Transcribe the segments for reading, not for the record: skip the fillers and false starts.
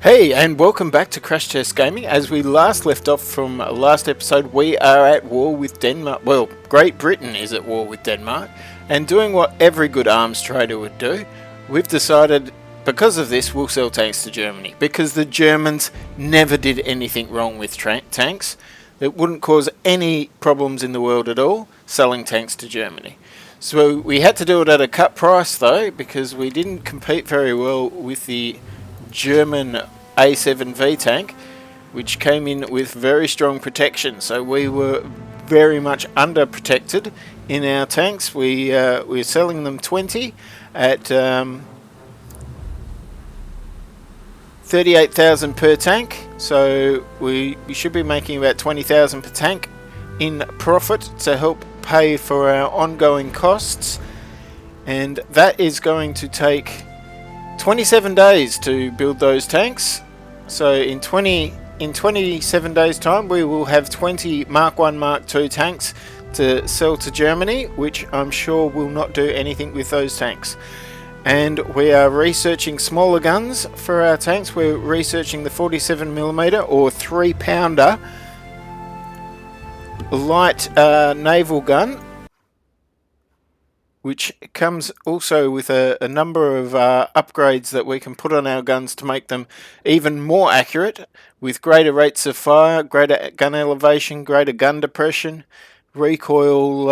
Hey, and welcome back to Crash Test Gaming. As we last left off from last episode, we are at war with Denmark. Well, Great Britain is at war with Denmark, and doing what every good arms trader would do, we've decided, because of this, we'll sell tanks to Germany. Because the Germans never did anything wrong with tanks. It wouldn't cause any problems in the world at all, selling tanks to Germany. So we had to do it at a cut price, though, because we didn't compete very well with the German A7V tank, which came in with very strong protection. So we were very much under protected in our tanks. We're selling them 20 at 38,000 per tank. So we should be making about 20,000 per tank in profit to help pay for our ongoing costs, and that is going to take 27 days to build those tanks. So in 27 days time we will have 20 Mark 1 Mark 2 tanks to sell to Germany, which I'm sure will not do anything with those tanks. And we are researching smaller guns for our tanks. We're researching the 47mm or 3-pounder light naval gun, which comes also with a number of upgrades that we can put on our guns to make them even more accurate, with greater rates of fire, greater gun elevation, greater gun depression, recoil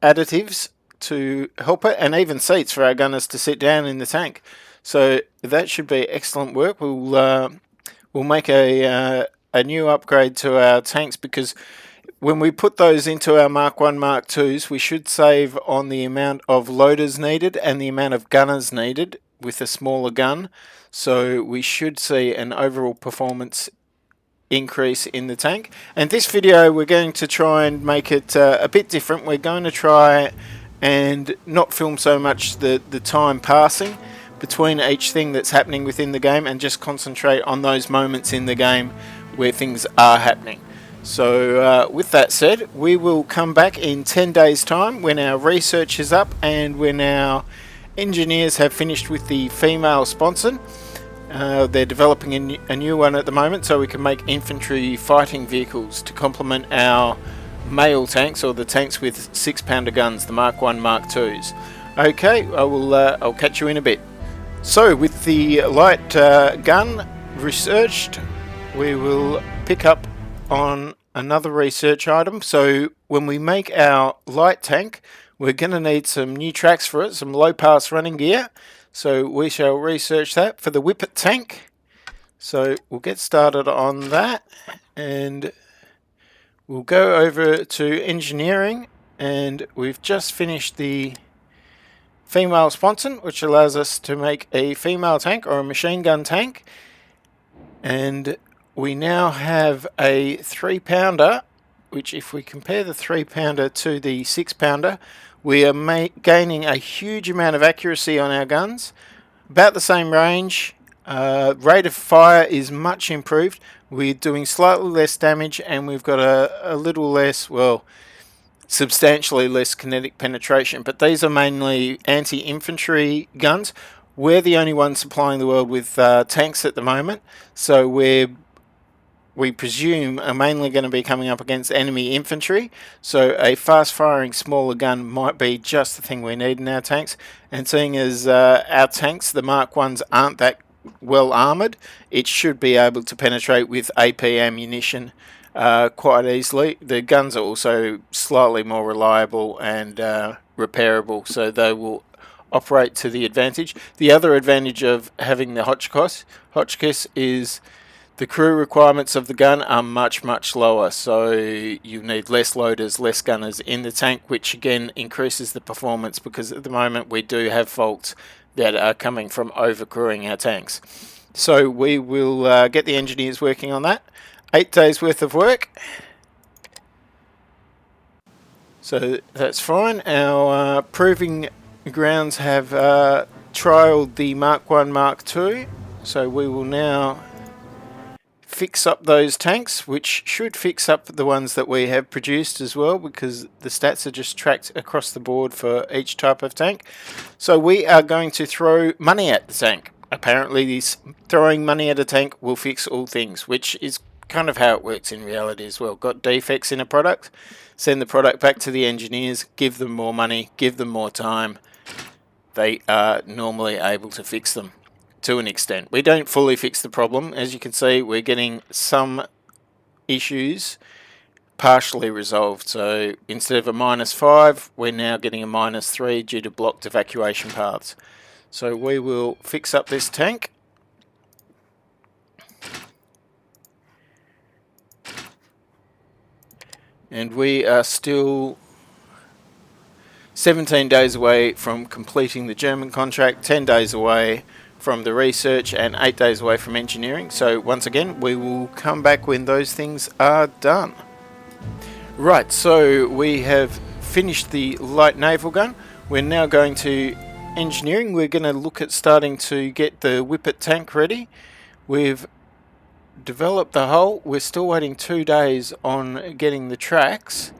additives to help it, and even seats for our gunners to sit down in the tank. So that should be excellent work. We'll make a new upgrade to our tanks, because when we put those into our Mark 1 Mark 2s, we should save on the amount of loaders needed and the amount of gunners needed with a smaller gun. So we should see an overall performance increase in the tank. And this video we're going to try and make it a bit different. We're going to try and not film so much the time passing between each thing that's happening within the game, and just concentrate on those moments in the game where things are happening. So with that said, we will come back in 10 days time when our research is up and when our engineers have finished with the female sponson. They're developing a new one at the moment, so we can make infantry fighting vehicles to complement our male tanks, or the tanks with 6-pounder guns, the Mark 1 Mark 2s. Okay, I'll catch you in a bit. So with the light gun researched, we will pick up on another research item. So when we make our light tank, we're going to need some new tracks for it, some low pass running gear. So we shall research that for the Whippet tank. So we'll get started on that, and we'll go over to engineering, and we've just finished the female sponson, which allows us to make a female tank or a machine gun tank. And we now have a 3-pounder, which, if we compare the 3-pounder to the 6-pounder, we are gaining a huge amount of accuracy on our guns, about the same range. Rate of fire is much improved. We're doing slightly less damage, and we've got a little less, well, substantially less kinetic penetration. But these are mainly anti-infantry guns. We're the only ones supplying the world with tanks at the moment, so we presume are mainly going to be coming up against enemy infantry. So a fast-firing smaller gun might be just the thing we need in our tanks. And seeing as our tanks, the Mark 1s, aren't that well armoured, it should be able to penetrate with AP ammunition quite easily. The guns are also slightly more reliable and repairable, so they will operate to the advantage. The other advantage of having the Hotchkiss is the crew requirements of the gun are much, much lower, so you need less loaders, less gunners in the tank, which again increases the performance, because at the moment we do have faults that are coming from overcrewing our tanks. So we will get the engineers working on that. 8 days worth of work. So that's fine. Our proving grounds have trialled the Mark 1 Mark 2, so we will now fix up those tanks, which should fix up the ones that we have produced as well, because the stats are just tracked across the board for each type of tank. So we are going to throw money at the tank. apparently this throwing money at a tank will fix all things, which is kind of how it works in reality as well. Got defects in a product, send the product back to the engineers, give them more money, give them more time. They are normally able to fix them to an extent. We don't fully fix the problem. As you can see, we're getting some issues partially resolved. So instead of a -5, we're now getting a -3 due to blocked evacuation paths. So we will fix up this tank. And we are still 17 days away from completing the German contract, 10 days away from the research, and 8 days away from engineering. So once again, we will come back when those things are done. Right, so we have finished the light naval gun. We're now going to engineering. We're going to look at starting to get the Whippet tank ready. We've developed the hull. We're still waiting 2 days on getting the tracks.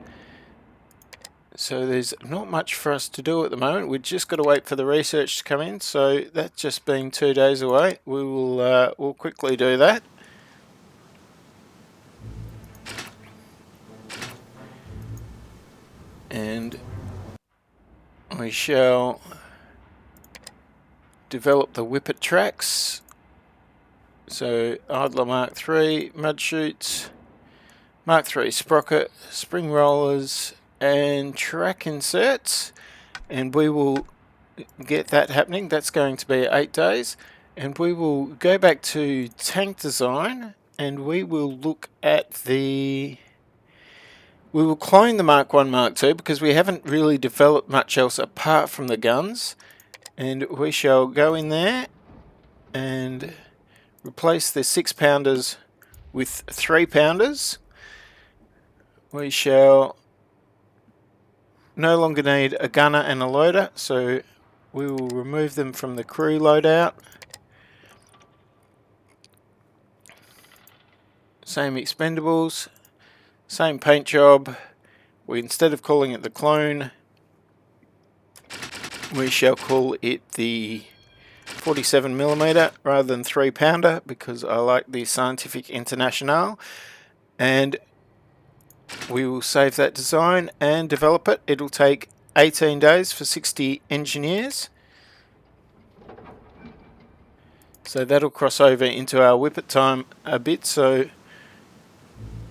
So there's not much for us to do at the moment. We've just got to wait for the research to come in. So that's just being 2 days away. We will we'll quickly do that. And we shall develop the Whippet tracks. So idler Mark III, mud chutes, Mark III sprocket, spring rollers, and track inserts, and we will get that happening. That's going to be 8 days, and we will go back to tank design, and we will look at the... We will clone the Mark I, Mark II, because we haven't really developed much else apart from the guns, and we shall go in there and replace the 6-pounders with 3-pounders. We shall no longer need a gunner and a loader, so we will remove them from the crew loadout. Same expendables, same paint job. Instead of calling it the clone, we shall call it the 47mm rather than 3-pounder, because I like the Scientific International. And we will save that design and develop it. It'll take 18 days for 60 engineers. So that'll cross over into our Whippet time a bit. So,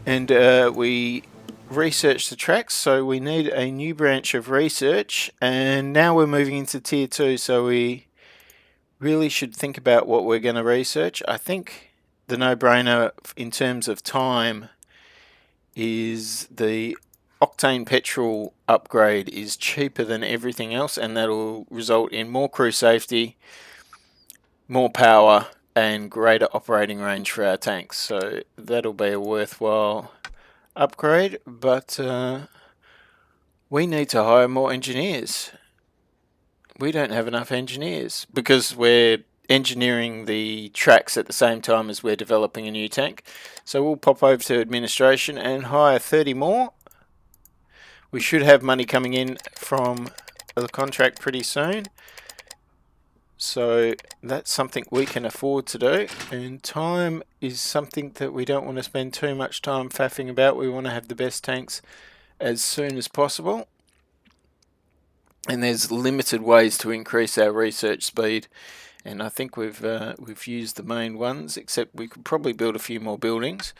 and we research the tracks, so we need a new branch of research, and now we're moving into tier 2, so we really should think about what we're going to research. I think the no-brainer in terms of time is the octane petrol upgrade is cheaper than everything else, and that'll result in more crew safety, more power, and greater operating range for our tanks. So that'll be a worthwhile upgrade, but we need to hire more engineers. We don't have enough engineers because we're engineering the tracks at the same time as we're developing a new tank. So we'll pop over to administration and hire 30 more. We should have money coming in from the contract pretty soon. So that's something we can afford to do, and time is something that we don't want to spend too much time faffing about. We want to have the best tanks as soon as possible, and there's limited ways to increase our research speed, and I think we've used the main ones, except we could probably build a few more buildings.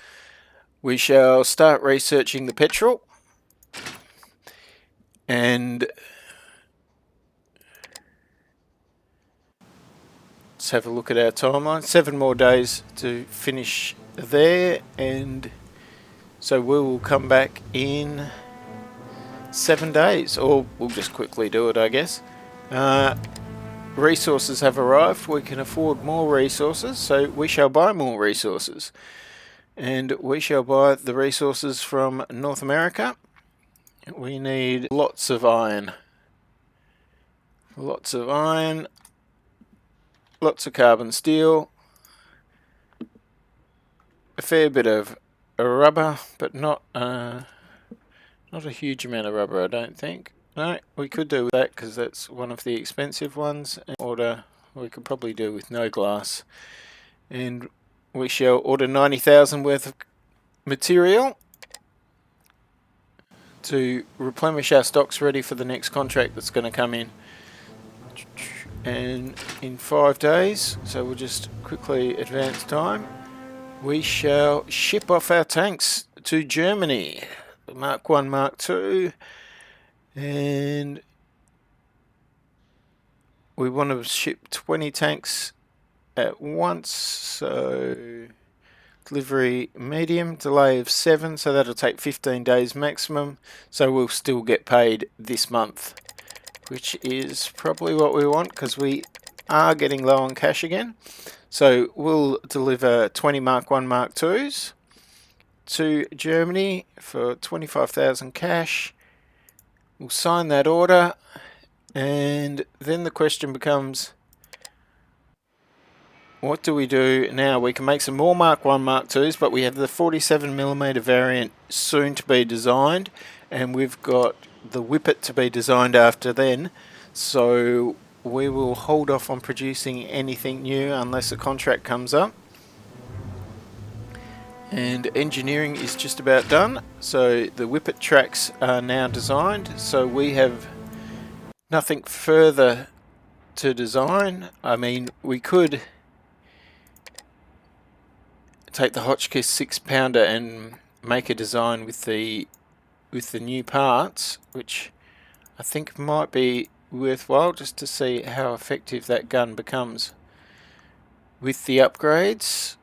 We shall start researching the petrol, and let's have a look at our timeline. 7 more days to finish there, and so we will come back in 7 days, or we'll just quickly do it, I guess. Resources have arrived. We can afford more resources, so we shall buy more resources, and we shall buy the resources from North America. We need lots of iron, lots of carbon steel, a fair bit of rubber, but not a huge amount of rubber, I don't think. No, we could do that because that's one of the expensive ones. Order we could probably do with no glass. And we shall order 90,000 worth of material to replenish our stocks ready for the next contract that's going to come in. And in 5 days, so we'll just quickly advance time, we shall ship off our tanks to Germany, the Mark 1, Mark 2, and we want to ship 20 tanks at once, so delivery medium, delay of 7, so that'll take 15 days maximum, so we'll still get paid this month, which is probably what we want because we are getting low on cash again. So we'll deliver 20 Mark 1, Mark 2s to Germany for 25,000 cash. We'll sign that order, and then the question becomes, what do we do now? We can make some more Mark 1, Mark 2s, but we have the 47mm variant soon to be designed, and we've got the Whippet to be designed after then, so we will hold off on producing anything new unless a contract comes up. And engineering is just about done, so the Whippet tracks are now designed, so we have nothing further to design. I mean, we could take the Hotchkiss 6-pounder and make a design with the new parts, which I think might be worthwhile just to see how effective that gun becomes with the upgrades,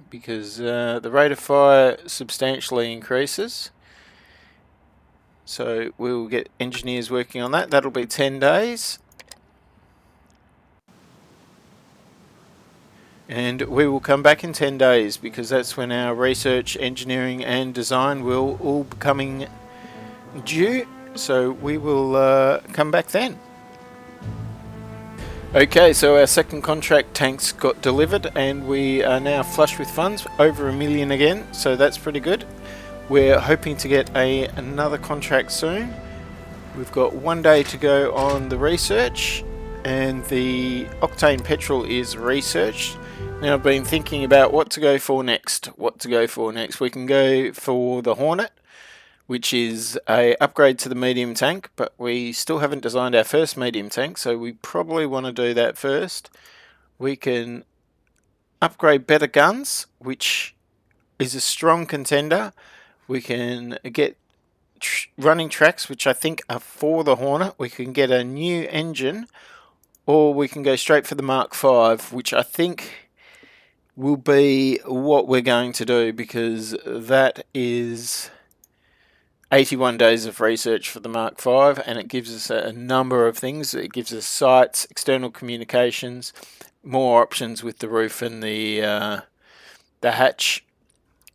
because the rate of fire substantially increases. So we'll get engineers working on that. That'll be 10 days. And we will come back in 10 days because that's when our research, engineering and design will all be coming due. So we will come back then. Okay, so our second contract tanks got delivered and we are now flush with funds, over $1 million again, so that's pretty good. We're hoping to get another contract soon. We've got 1 day to go on the research, and the octane petrol is researched. Now I've been thinking about what to go for next. We can go for the Hornet, which is a upgrade to the medium tank, but we still haven't designed our first medium tank, so we probably want to do that first. We can upgrade better guns, which is a strong contender. We can get running tracks, which I think are for the Hornet. We can get a new engine, or we can go straight for the Mark 5, which I think will be what we're going to do, because that is 81 days of research for the Mark 5, and it gives us a number of things. It gives us sights, external communications, more options with the roof and the hatch.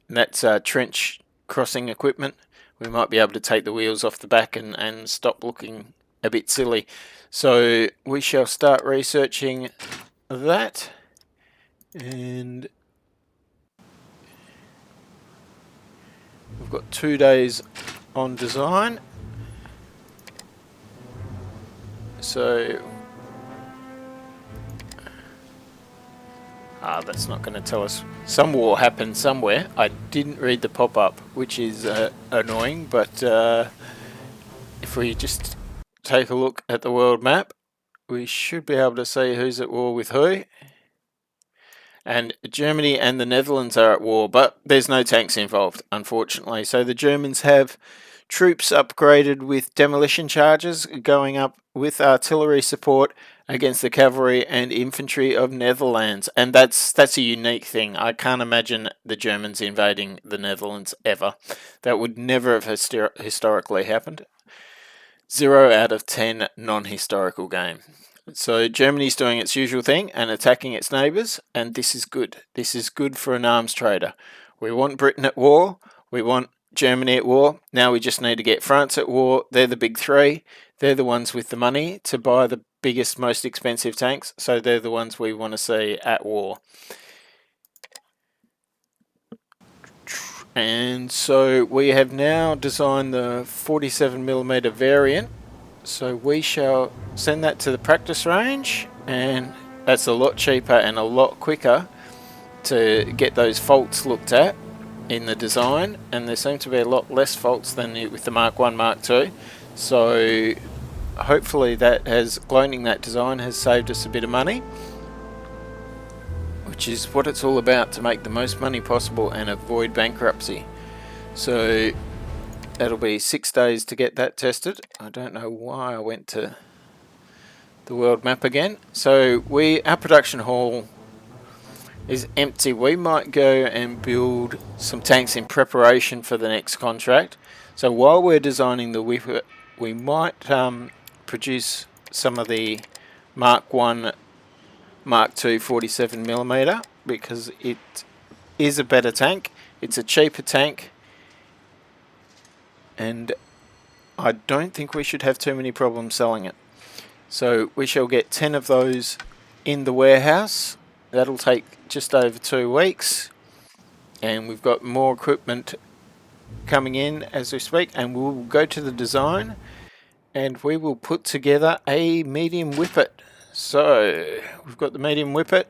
And that's trench crossing equipment. We might be able to take the wheels off the back and stop looking a bit silly. So we shall start researching that. And we've got 2 days on design. So that's not going to tell us. Some war happened somewhere. I didn't read the pop-up, which is annoying, but if we just take a look at the world map, we should be able to see who's at war with who. And Germany and the Netherlands are at war, but there's no tanks involved, unfortunately. So the Germans have troops upgraded with demolition charges going up with artillery support against the cavalry and infantry of Netherlands. And that's a unique thing. I can't imagine the Germans invading the Netherlands ever. That would never have historically happened. 0 out of 10 non-historical game. So Germany's doing its usual thing and attacking its neighbours, and this is good. This is good for an arms trader. We want Britain at war. We want Germany at war. Now we just need to get France at war. They're the big three. They're the ones with the money to buy the biggest, most expensive tanks. So they're the ones we want to see at war. And so we have now designed the 47mm variant, So we shall send that to the practice range, and that's a lot cheaper and a lot quicker to get those faults looked at in the design, and there seem to be a lot less faults than with the Mark 1, Mark 2. So hopefully cloning that design has saved us a bit of money, which is what it's all about, to make the most money possible and avoid bankruptcy. So that'll be 6 days to get that tested. I don't know why I went to the world map again. So our production hall is empty. We might go and build some tanks in preparation for the next contract. So while we're designing the Whippet, we might produce some of the Mark 1, Mark 2 47mm, because it is a better tank. It's a cheaper tank, and I don't think we should have too many problems selling it. So we shall get 10 of those in the warehouse. That'll take just over 2 weeks, and we've got more equipment coming in as we speak, and we'll go to the design and we will put together a medium Whippet. So we've got the medium Whippet,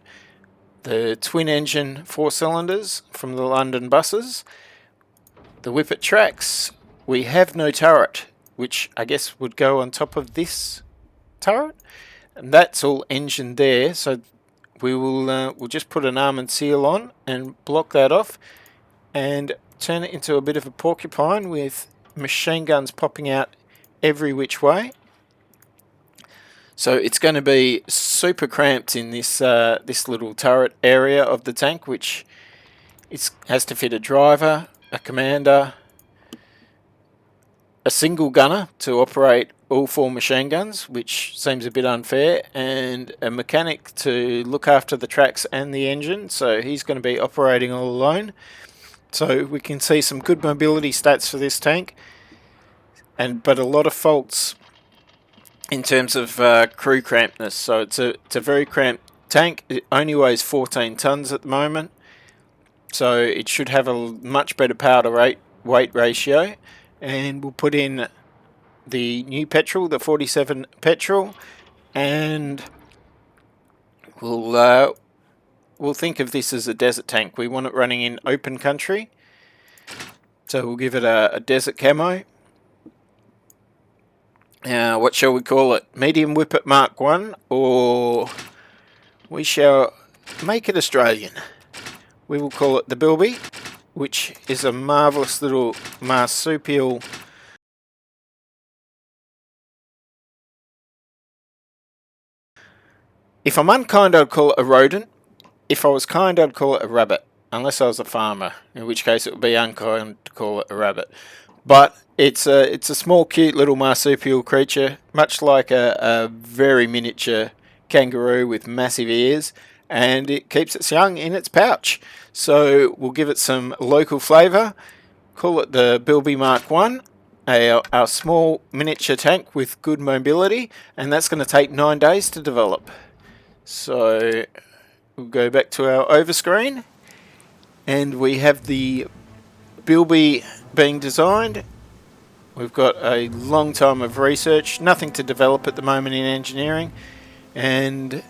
the twin engine 4 cylinders from the London buses, the Whippet tracks. We have no turret, which I guess would go on top of this turret, and that's all engine there. So we will we'll just put an arm and seal on and block that off and turn it into a bit of a porcupine with machine guns popping out every which way. So it's going to be super cramped in this this little turret area of the tank, which has to fit a driver, a commander, a single gunner to operate all 4 machine guns, which seems a bit unfair, and a mechanic to look after the tracks and the engine, so he's going to be operating all alone. So we can see some good mobility stats for this tank, but a lot of faults in terms of crew crampness. So it's a very cramped tank. It only weighs 14 tons at the moment, so it should have a much better power to weight ratio. And we'll put in the new petrol, the 47 petrol, and we'll think of this as a desert tank. We want it running in open country, so we'll give it a desert camo. What shall we call it? Medium Whippet Mark 1, or we shall make it Australian. We will call it the Bilby, which is a marvellous little marsupial If I'm unkind, I'd call it a rodent. If I was kind, I'd call it a rabbit. Unless I was a farmer, in which case it would be unkind to call it a rabbit. But it's a small, cute little marsupial creature, much like a very miniature kangaroo with massive ears, and it keeps its young in its pouch. So we'll give it some local flavour, call it the Bilby Mark 1, our small miniature tank with good mobility, and that's going to take 9 days to develop. So we'll go back to our overscreen, and we have the Bilby being designed. We've got a long time of research, nothing to develop at the moment in engineering, and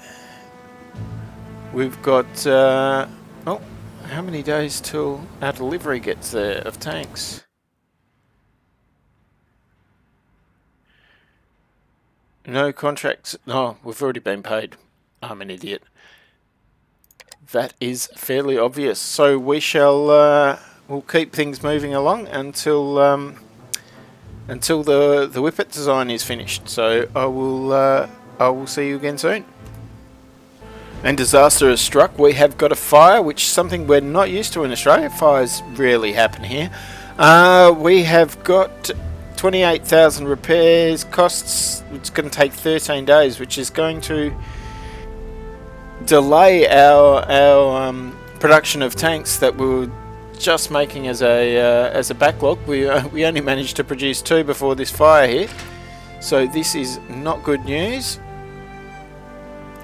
we've got how many days till our delivery gets there of tanks? No contracts. No, we've already been paid. I'm an idiot. That is fairly obvious. So we shall we'll keep things moving along until the Whippet design is finished. So I will see you again soon. And disaster has struck. We have got a fire, which is something we're not used to in Australia. Fires rarely happen here. We have got 28,000 repairs. Costs, it's going to take 13 days, which is going to delay our production of tanks that we were just making as a backlog. We only managed to produce 2 before this fire hit. So this is not good news.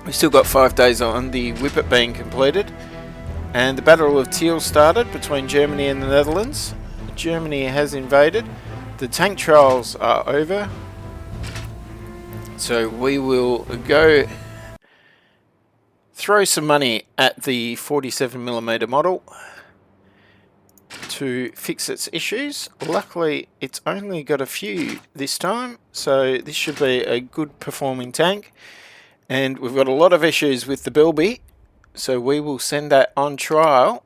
We've still got 5 days on the Whippet being completed, and the Battle of Teal started between Germany and the Netherlands. Germany has invaded. The tank trials are over. So we will go throw some money at the 47mm model to fix its issues. Luckily, it's only got a few this time, so this should be a good performing tank. And we've got a lot of issues with the Bilby, so we will send that on trial.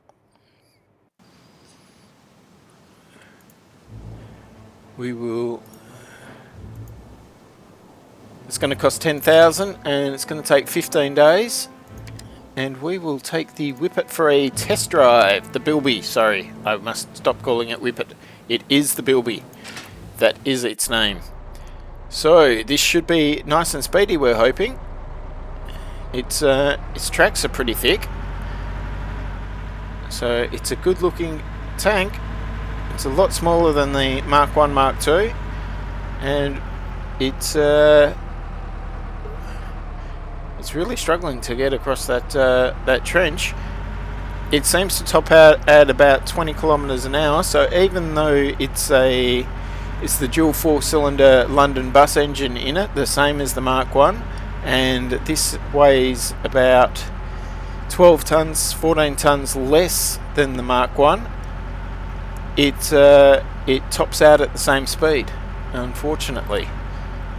It's going to cost 10,000 and it's going to take 15 days. And we will take the Whippet for a test drive. The Bilby, sorry. I must stop calling it Whippet. It is the Bilby. That is its name. So, this should be nice and speedy, we're hoping. Its tracks are pretty thick. So, it's a good looking tank. It's a lot smaller than the Mark 1, Mark 2. And it's really struggling to get across that trench. It seems to top out at about 20 kilometers an hour. So even though it's the dual 4-cylinder London bus engine in it, the same as the Mark 1, and this weighs about 12 tons, 14 tons less than the Mark 1, it tops out at the same speed, unfortunately.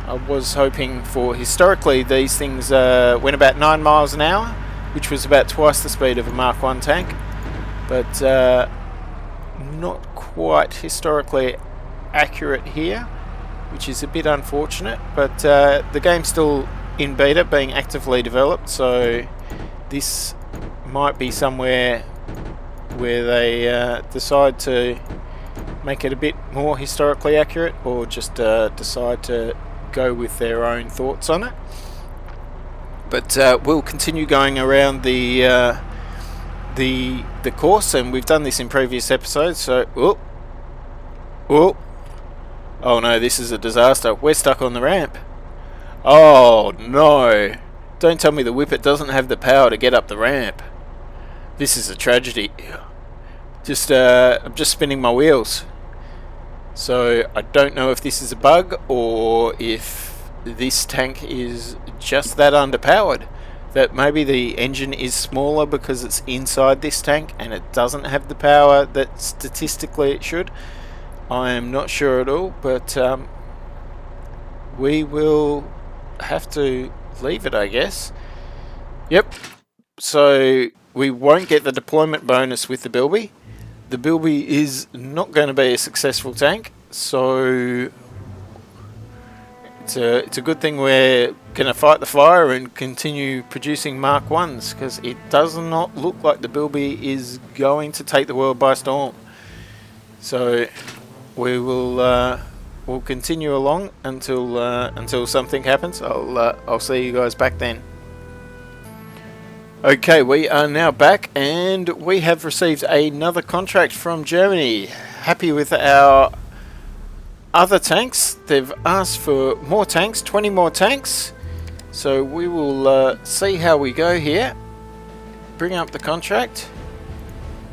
I was hoping for, historically these things went about 9 miles an hour, which was about twice the speed of a Mark 1 tank, but not quite historically accurate here, which is a bit unfortunate. But the game's still in beta, being actively developed, so this might be somewhere where they decide to make it a bit more historically accurate, or just decide to go with their own thoughts on it. But we'll continue going around the course, and we've done this in previous episodes. So, oh no, this is a disaster. We're stuck on the ramp. Oh no! Don't tell me the Whippet doesn't have the power to get up the ramp. This is a tragedy. I'm just spinning my wheels. So I don't know if this is a bug or if this tank is just that underpowered. That maybe the engine is smaller because it's inside this tank and it doesn't have the power that statistically it should. I am not sure at all, but we will have to leave it, I guess. Yep. So we won't get the deployment bonus with the Bilby. The Bilby is not going to be a successful tank, so it's a good thing we're going to fight the fire and continue producing Mark 1s, because it does not look like the Bilby is going to take the world by storm. So we will we'll continue along until something happens. I'll see you guys back then. Okay, we are now back, and we have received another contract from Germany. Happy with our other tanks. They've asked for more tanks, 20 more tanks. So we will see how we go here. Bring up the contract.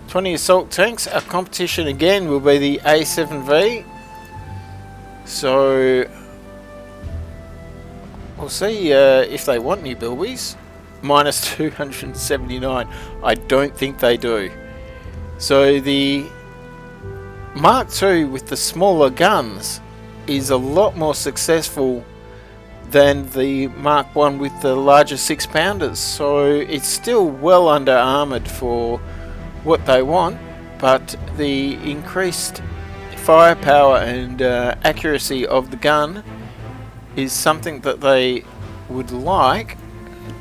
20 assault tanks. Our competition again will be the A7V. So we'll see if they want new Bilbies. Minus 279. I don't think they do. So the Mark II with the smaller guns is a lot more successful than the Mark I with the larger 6-pounders. So it's still well under armoured for what they want, but the increased firepower and accuracy of the gun is something that they would like.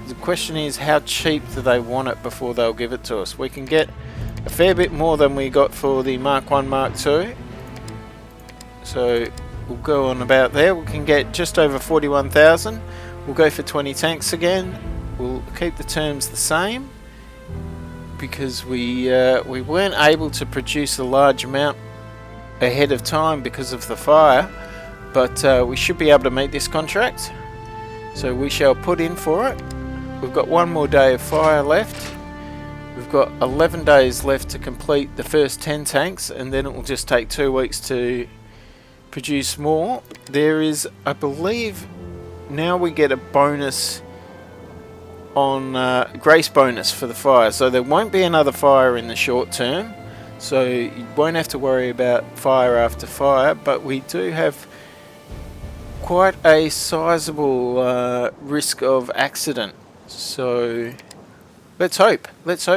The question is, how cheap do they want it before they'll give it to us? We can get a fair bit more than we got for the Mark 1, Mark 2. So we'll go on about there. We can get just over 41,000. We'll go for 20 tanks again. We'll keep the terms the same because we weren't able to produce a large amount ahead of time because of the fire, but we should be able to meet this contract. So we shall put in for it. We've got one more day of fire left. We've got 11 days left to complete the first 10 tanks, and then it will just take 2 weeks to produce more. There is, I believe, now we get a bonus on grace bonus for the fire, so there won't be another fire in the short term, so you won't have to worry about fire after fire, but we do have quite a sizable risk of accident. So let's hope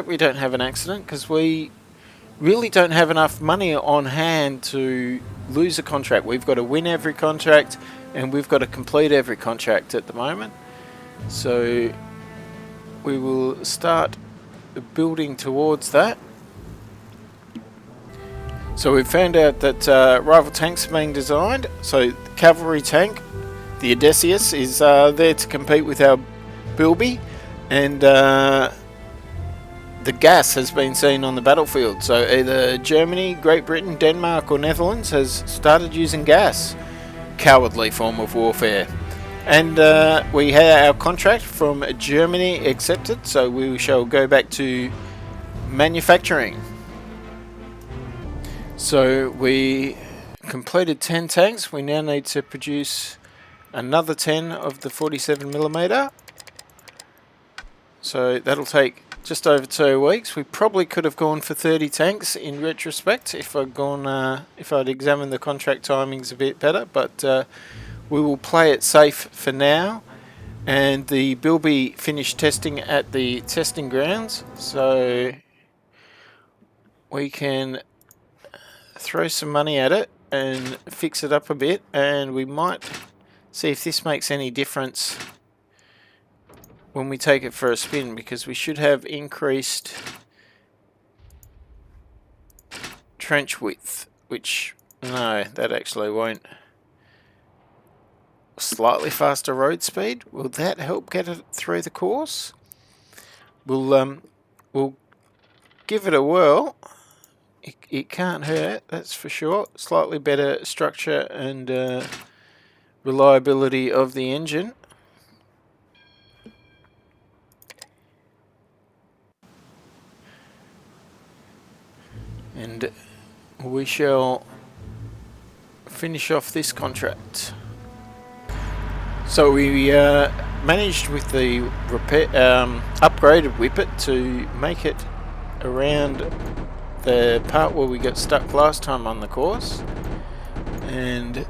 we don't have an accident, because we really don't have enough money on hand to lose a contract. We've got to win every contract and we've got to complete every contract at the moment. So we will start building towards that. So we've found out that rival tanks are being designed. So the cavalry tank, the Odysseus, is there to compete with our Bilby, and the gas has been seen on the battlefield. So either Germany, Great Britain, Denmark or Netherlands has started using gas. Cowardly form of warfare. And we had our contract from Germany accepted, so we shall go back to manufacturing. So we completed 10 tanks. We now need to produce another 10 of the 47mm. So that'll take just over 2 weeks. We probably could have gone for 30 tanks in retrospect if I'd examined the contract timings a bit better, but we will play it safe for now. And the Bilby finished testing at the testing grounds, so we can throw some money at it and fix it up a bit, and we might see if this makes any difference when we take it for a spin, because we should have increased trench width, which, no, that actually won't. Slightly faster road speed, will that help get it through the course? We'll give it a whirl. It can't hurt, that's for sure. Slightly better structure and reliability of the engine. And we shall finish off this contract. So we managed with the upgraded whippet to make it around the part where we got stuck last time on the course, and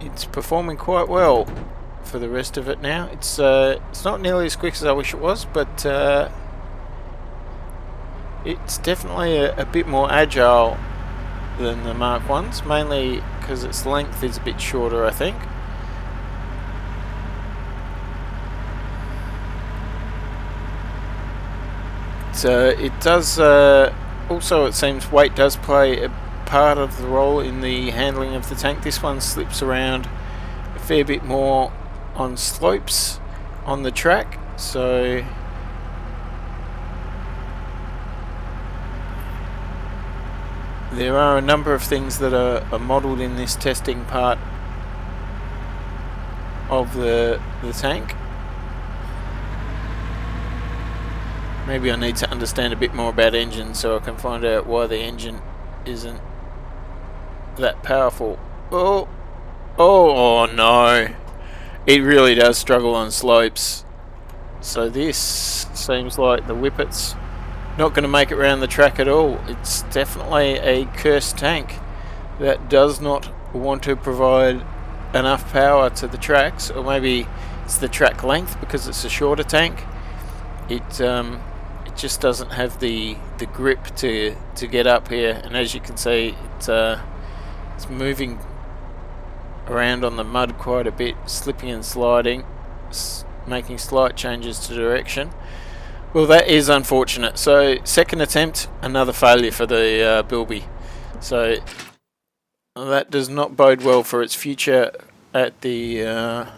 it's performing quite well for the rest of it now. It's not nearly as quick as I wish it was, but it's definitely a bit more agile than the Mark 1s, mainly because its length is a bit shorter, I think. So it does, also it seems weight does play a part of the role in the handling of the tank. This one slips around a fair bit more on slopes on the track, so there are a number of things that are modelled in this testing part of the tank. Maybe I need to understand a bit more about engines so I can find out why the engine isn't that powerful. Oh no, it really does struggle on slopes. So this seems like the whippet's not going to make it around the track at all. It's definitely a cursed tank that does not want to provide enough power to the tracks, or maybe it's the track length because it's a shorter tank. It just doesn't have the grip to get up here, and as you can see, it's moving around on the mud quite a bit, slipping and sliding, making slight changes to direction. Well, that is unfortunate. So second attempt, another failure for the Bilby. So that does not bode well for its future at the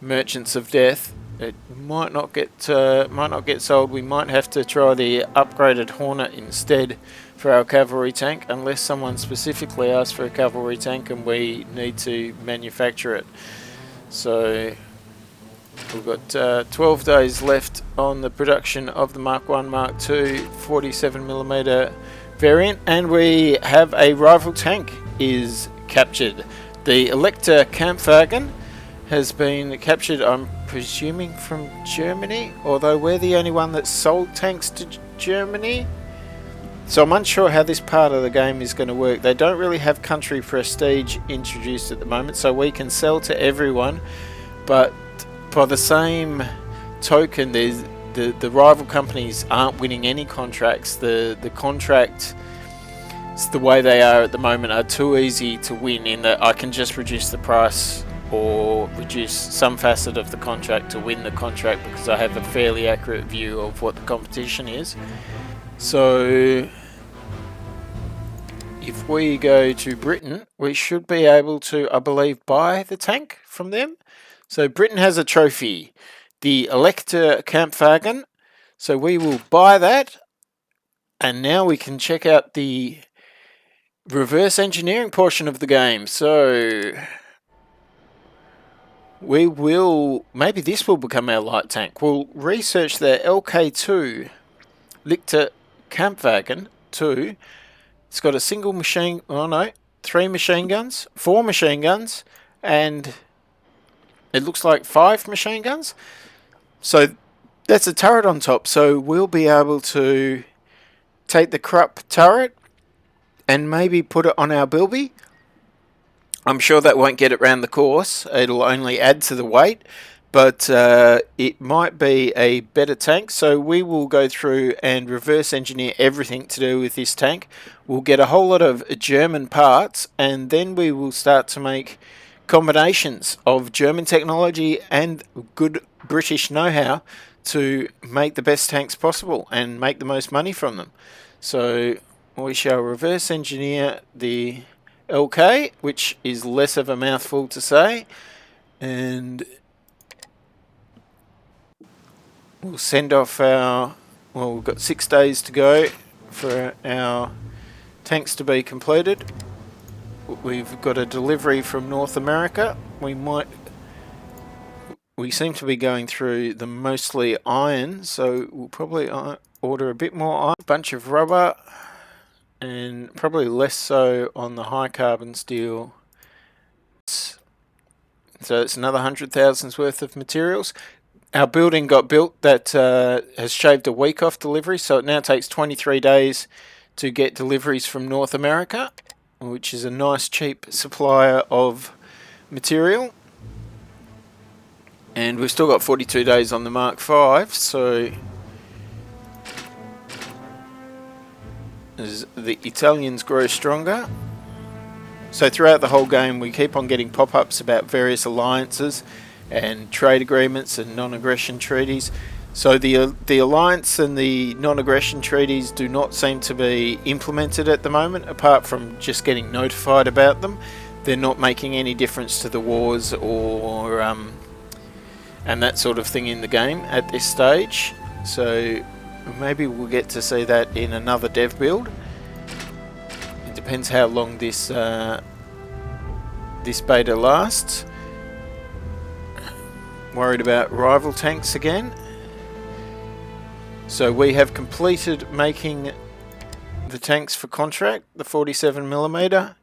Merchants of Death. It might not get sold. We might have to try the upgraded Hornet instead for our cavalry tank, unless someone specifically asks for a cavalry tank and we need to manufacture it. So we've got 12 days left on the production of the Mark 1, Mark 2 47mm variant, and we have a rival tank is captured. The Elector Kampfwagen has been captured, I'm presuming from Germany, although we're the only one that sold tanks to Germany. So I'm unsure how this part of the game is going to work. They don't really have country prestige introduced at the moment, so we can sell to everyone, but by the same token, there's the rival companies aren't winning any contracts. The contract, the way they are at the moment, are too easy to win in that I can just reduce the price or reduce some facet of the contract to win the contract because I have a fairly accurate view of what the competition is. So if we go to Britain, we should be able to, I believe, buy the tank from them. So Britain has a trophy, the Elector Kampfwagen. So we will buy that, and now we can check out the reverse engineering portion of the game. So we will, maybe this will become our light tank. We'll research the LK2 Lichter Kampfwagen 2. It's got a single machine, oh no, 3 machine guns, 4 machine guns, and it looks like 5 machine guns. So that's a turret on top. So we'll be able to take the Krupp turret and maybe put it on our Bilby. I'm sure that won't get it round the course. It'll only add to the weight, but it might be a better tank. So we will go through and reverse engineer everything to do with this tank. We'll get a whole lot of German parts, and then we will start to make combinations of German technology and good British know-how to make the best tanks possible and make the most money from them. So we shall reverse engineer the LK, which is less of a mouthful to say, and we'll send off our, well, we've got 6 days to go for our tanks to be completed. We've got a delivery from North America. We seem to be going through the mostly iron, so we'll probably order a bit more iron, a bunch of rubber, and probably less so on the high carbon steel. So it's another 100,000's worth of materials. Our building got built that has shaved a week off delivery, so it now takes 23 days to get deliveries from North America, which is a nice cheap supplier of material. And we've still got 42 days on the Mark V, so as the Italians grow stronger. So throughout the whole game we keep on getting pop-ups about various alliances and trade agreements and non-aggression treaties. So the alliance and the non-aggression treaties do not seem to be implemented at the moment, apart from just getting notified about them. They're not making any difference to the wars or and that sort of thing in the game at this stage. So maybe we'll get to see that in another dev build. It depends how long this beta lasts. Worried about rival tanks again. So we have completed making the tanks for contract, the 47mm.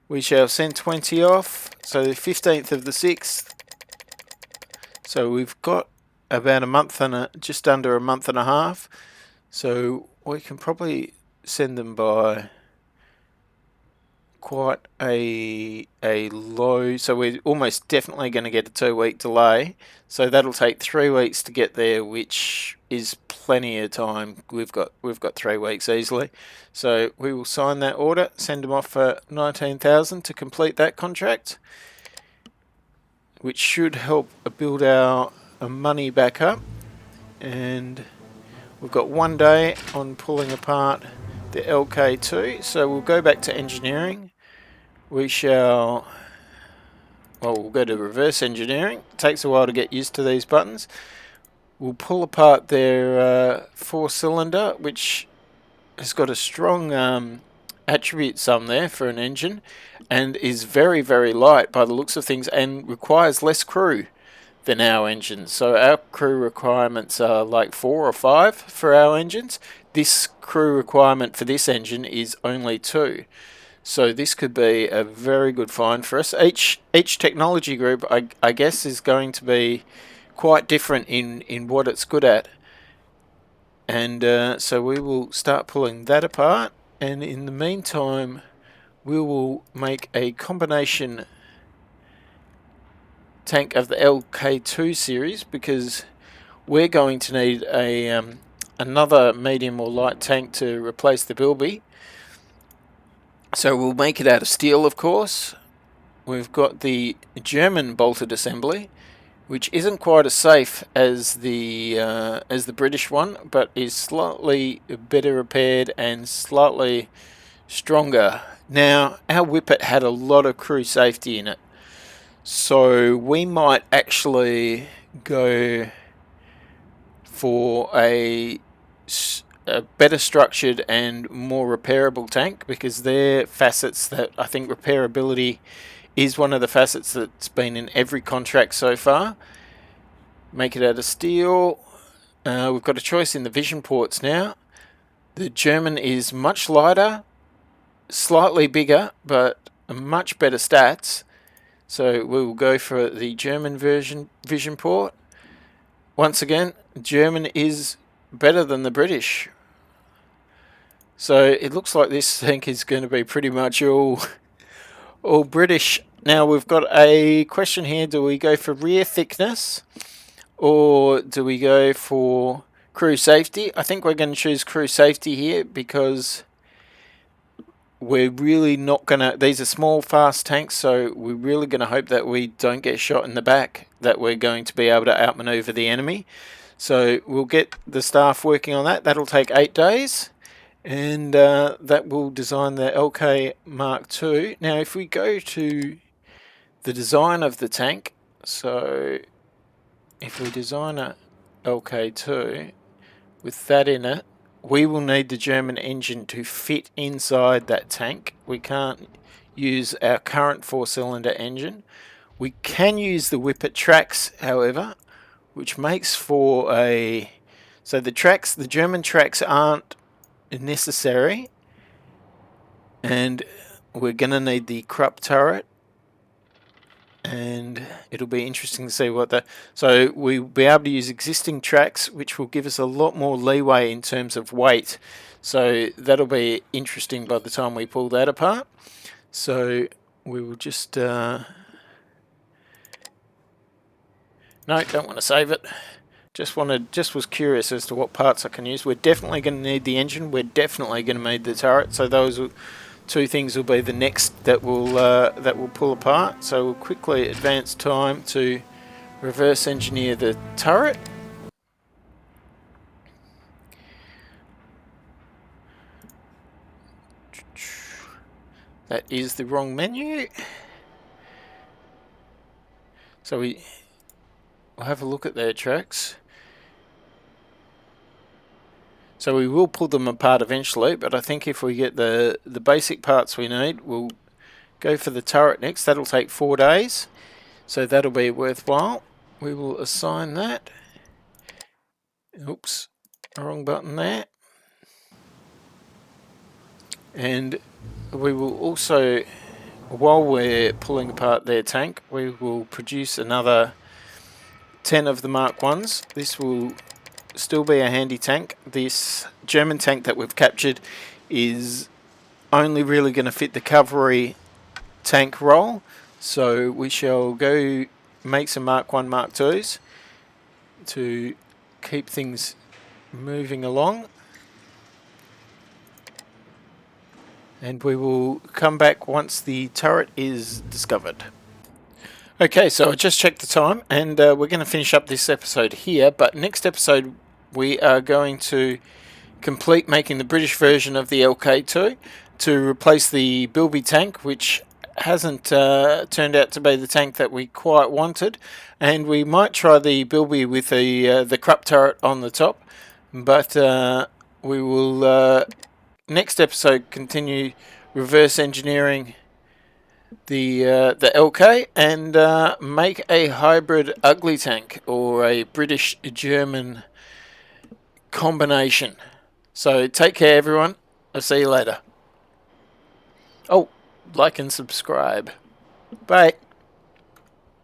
We shall send 20 off, so the 15th of the 6th. So we've got about a month and just under a month and a half. So we can probably send them by quite a low, so we're almost definitely going to get a 2-week delay. So that'll take 3 weeks to get there, which is plenty of time. We've got 3 weeks easily. So we will sign that order, send them off for 19,000 to complete that contract, which should help build our money back up. And we've got 1 day on pulling apart the LK2, so we'll go back to engineering. We shall, well, we'll go to reverse engineering. It takes a while to get used to these buttons. We'll pull apart their 4-cylinder, which has got a strong attribute sum there for an engine, and is very, very light by the looks of things, and requires less crew than our engines. So our crew requirements are like 4 or 5 for our engines. This crew requirement for this engine is only 2. So this could be a very good find for us. Each technology group, I guess, is going to be quite different in what it's good at. And so we will start pulling that apart. And in the meantime, we will make a combination tank of the LK2 series, because we're going to need a another medium or light tank to replace the Bilby. So we'll make it out of steel, of course. We've got the German bolted assembly, which isn't quite as safe as the British one, but is slightly better repaired and slightly stronger. Now, our Whippet had a lot of crew safety in it, so we might actually go for a better structured and more repairable tank, because they're facets that I think repairability is one of the facets that's been in every contract so far. Make it out of steel. We've got a choice in the vision ports now. The German is much lighter, slightly bigger, but much better stats. So we will go for the German vision port. Once again, German is better than the British. So it looks like this tank is going to be pretty much all British. Now we've got a question here. Do we go for rear thickness or do we go for crew safety? I think we're going to choose crew safety here, because we're really not going to... These are small, fast tanks, so we're really going to hope that we don't get shot in the back, that we're going to be able to outmaneuver the enemy. So we'll get the staff working on that. That'll take 8 days. And that will design the LK Mark II. Now, if we go to the design of the tank, so if we design a LK2 with that in it, we will need the German engine to fit inside that tank. We can't use our current 4-cylinder engine. We can use the Whippet tracks, however, which makes for a... So the German tracks aren't necessary, and we're going to need the Krupp turret, and it'll be interesting to see what the... So we'll be able to use existing tracks, which will give us a lot more leeway in terms of weight, so that'll be interesting by the time we pull that apart. So we will just no, don't want to save it. Just was curious as to what parts I can use. We're definitely going to need the engine. We're definitely going to need the turret. So those two things will be the next that we'll pull apart. So we'll quickly advance time to reverse engineer the turret. That is the wrong menu. So we'll have a look at their tracks. So we will pull them apart eventually, but I think if we get the basic parts we need, we'll go for the turret next. That'll take 4 days, so that'll be worthwhile. We will assign that. Oops, wrong button there. And we will also, while we're pulling apart their tank, we will produce another 10 of the Mark 1s. This will still be a handy tank. This German tank that we've captured is only really going to fit the cavalry tank role, so we shall go make some Mark 1 Mark 2s to keep things moving along, and we will come back once the turret is discovered. Okay, so I just checked the time, and we're going to finish up this episode here, but next episode we are going to complete making the British version of the LK2 to replace the Bilby tank, which hasn't turned out to be the tank that we quite wanted, and we might try the Bilby with the Krupp turret on the top, but we will next episode continue reverse engineering the LK and make a hybrid ugly tank, or a British-German combination. So take care, everyone. I'll see you later. Oh, like and subscribe. Bye.